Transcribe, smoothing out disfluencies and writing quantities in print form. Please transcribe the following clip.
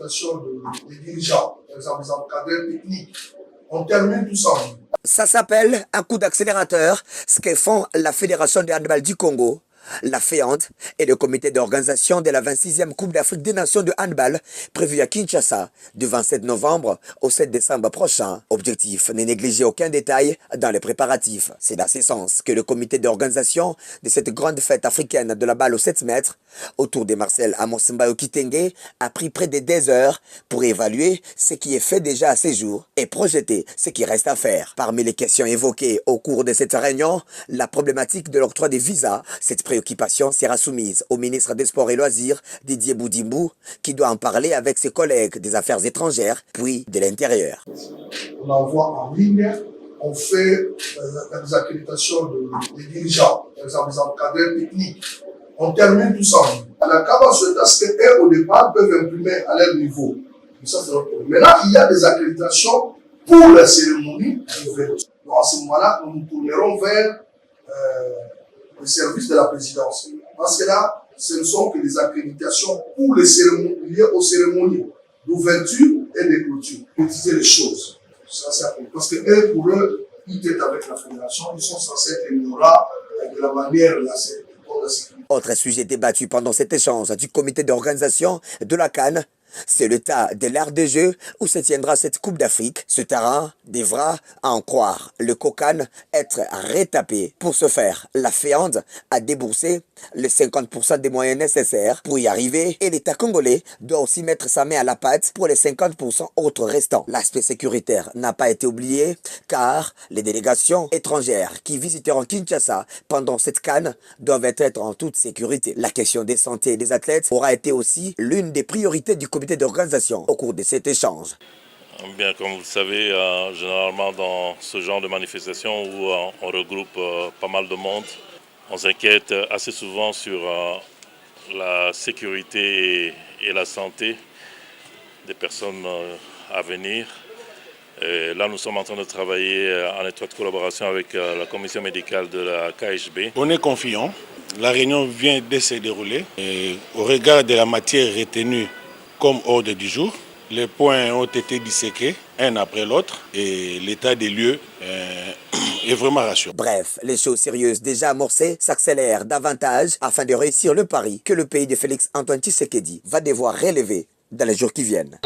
accréditation des dirigeants, par exemple des encadreurs techniques. On termine tout ça. Ça s'appelle un coup d'accélérateur, ce que font la Fédération de handball du Congo, la FEHAND et le comité d'organisation de la 26e Coupe d'Afrique des Nations de handball prévue à Kinshasa du 27 novembre au 7 décembre prochain. Objectif, ne négliger aucun détail dans les préparatifs. C'est dans ce sens que le comité d'organisation de cette grande fête africaine de la balle aux 7 mètres autour de Marcel Amosimbayo Kitenge a pris près de 2 heures pour évaluer ce qui est fait déjà à ces jours et projeter ce qui reste à faire. Parmi les questions évoquées au cours de cette réunion, la problématique de l'octroi des visas. Cette préoccupation sera soumise au ministre des Sports et Loisirs, Didier Boudimbu, qui doit en parler avec ses collègues des Affaires étrangères, puis de l'Intérieur. On envoie en ligne, on fait des accréditations des dirigeants, par exemple des encadreurs techniques. On termine tout ça. La CAF souhaite à ce qu'eux, au départ, peuvent imprimer à leur niveau. Ça, c'est notre problème. Maintenant, il y a des accréditations pour la cérémonie d'ouverture. À ce moment-là, nous nous tournerons vers le service de la présidence. Parce que là, ce ne sont que des accréditations pour les cérémonies, liées aux cérémonies d'ouverture et de clôture. Utiliser les choses. Ça, c'est important. Parce que eux, pour eux, ils étaient avec la fédération, ils sont censés être ignorants de la manière de la sécurité. Autre sujet débattu pendant cet échange du comité d'organisation de la CAN, c'est le tas de l'art de jeu où se tiendra cette Coupe d'Afrique. Ce terrain devra, à en croire le COCAN, être retapé. Pour ce faire, la FEHAND a déboursé les 50% des moyens nécessaires pour y arriver et l'État congolais doit aussi mettre sa main à la pâte pour les 50% autres restants. L'aspect sécuritaire n'a pas été oublié car les délégations étrangères qui visiteront Kinshasa pendant cette CAN doivent être en toute sécurité. La question des santé des athlètes aura été aussi l'une des priorités du comité d'organisation au cours de cet échange. Bien, comme vous le savez, généralement dans ce genre de manifestation où on regroupe pas mal de monde, on s'inquiète assez souvent sur la sécurité et la santé des personnes à venir. Et là, nous sommes en train de travailler en étroite collaboration avec la commission médicale de la KHB. On est confiant. La réunion vient de se dérouler. Et au regard de la matière retenue comme ordre du jour, les points ont été disséqués, un après l'autre, et l'état des lieux est vraiment rassurant. Bref, les choses sérieuses déjà amorcées s'accélèrent davantage afin de réussir le pari que le pays de Félix Antoine Tshisekedi va devoir relever dans les jours qui viennent.